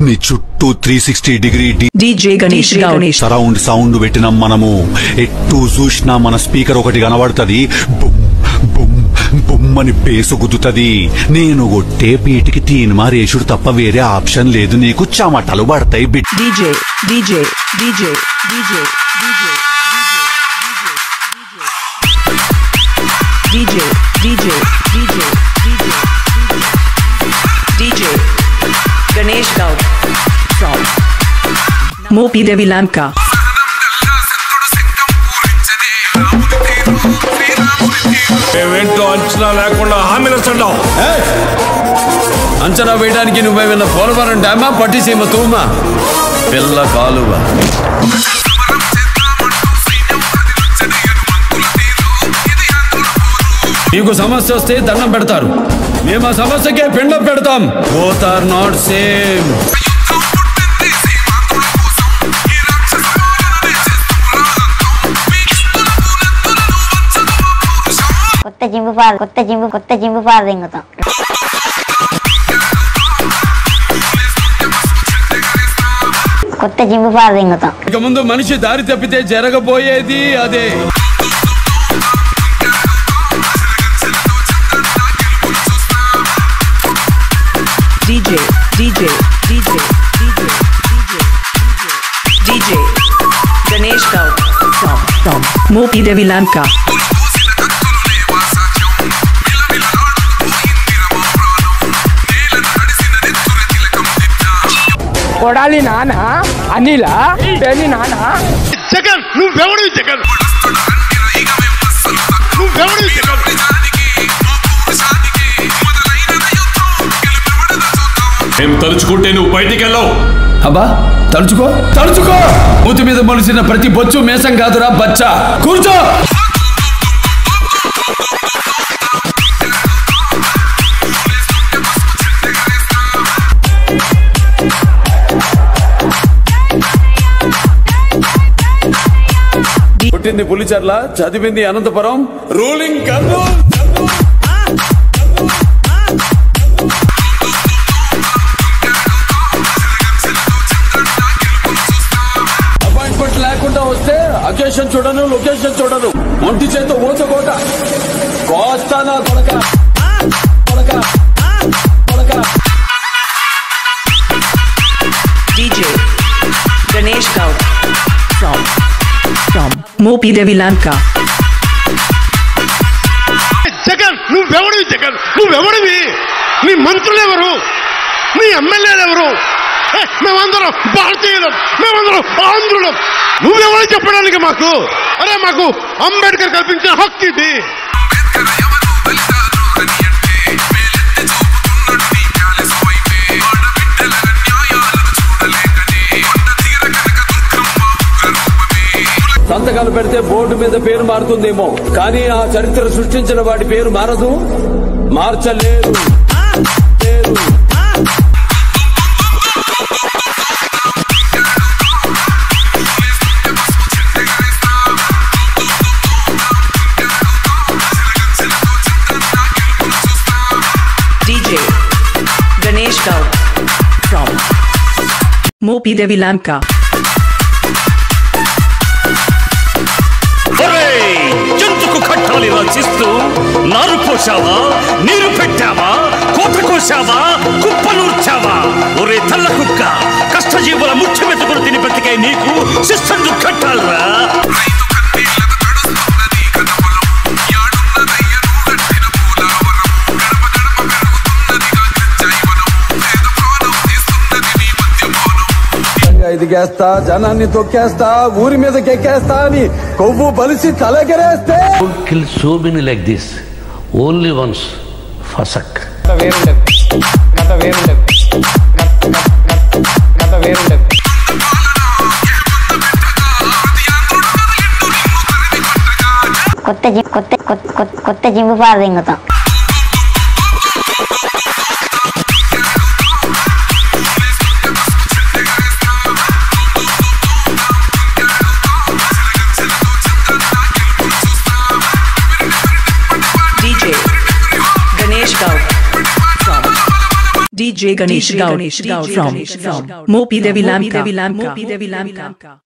నీ చుట్టూ 360 degree DJ Ganesh surround sound పెట్టినాం మనము. ఎట్టు చూసినా మన స్పీకర్ ఒకటి కనబడుతుంది. బుమ్ బుమ్ బుమ్ అని బేసు గుద్దుతుంది. నేను కొట్టే బీటికి తీన్మారేసుడు తప్ప వేరే ఆప్షన్ లేదు. నీకు చెమటలు పడతాయి bit. DJ Ganesh Gaud from Mopi Devi Lanka. ఏంటో అంచనా లేకుండా హామీలు వస్తుంటావు. అంచనా వేయడానికి నువ్వేమైనా పోలవరం డ్యామా పట్టిసీమ తూమా పిల్ల కాలువ. నీకు సమస్య వస్తే దండం పెడతారు, మేము ఆ సమస్యకే పిండం పెడతాం. Both are not same. కొత్త జింబు పాలు దింగుతాం. ఇక ముందు మనిషి దారి తప్పితే జరగబోయేది అదే. DJ Ganesh Gaud from Mopi Devi Lanka. Kodali నాన్న అనిల పెళ్లి నాన్న జగన్ నువ్వెవడు జగన్ ఏం తలుచుకుంటే నువ్వు బయటికి వెళ్ళావు. అబ్బా తలుచుకో మూతి మీద మొలిసిన ప్రతి బొచ్చు మేసం కాదురా బచ్చా. కూర్చో. పుట్టింది పులిచర్ల, చదివింది అనంతపురం, రూలింగ్ కర్నూలు. అపాయింట్మెంట్ లేకుండా వస్తే అకేషన్ చూడను, లొకేషన్ చూడను. ఒంటి చేత ఓచకోట కోస్తానా కొడక. DJ Ganesh Gaud from Mopi Devi Lanka. Jagan నువ్వెవడివి? నీ మంత్రులు ఎవరు? నీ ఎమ్మెల్యేలు ఎవరు? మేమందరం భారతీయులం, మేమందరం ఆంధ్రులం. నువ్వెవరు చెప్పడానికి మాకు? అరే మాకు అంబేద్కర్ కల్పించిన హక్కు ఇది. సంతకాలు పెడితే బోర్డు మీద పేరు మారుతుందేమో, కానీ ఆ చరిత్ర సృష్టించిన వాడి పేరు మారదు, మార్చలేరు. DJ Ganesh Gaud from Mopi Devi Lanka. జంతుకు కట్టాలి రచిస్తూ నారు పోసావా, నీరు పెట్టావా, కోత కోసావా, కుప్పనూర్చావా? ఒరే తల్ల కుక్క, కష్టజీవుల ముఖ్య మెతుకులు తిని బ్రతికే నీకు శిస్తందు కట్టాలరా. ఎదిగేస్తా, జనాన్ని తొక్కేస్తా, ఊరి మీదకి ఎక్కేస్తా అని కొవ్వు బలిసి తలకెరేస్తే. Kill so many like this, only once fasak. కొత్త జింబు పాలు దింగుతాం. DJ Ganesh Gaud from DJ DJ Ganesh Gaud from Mopi Devi Lamka.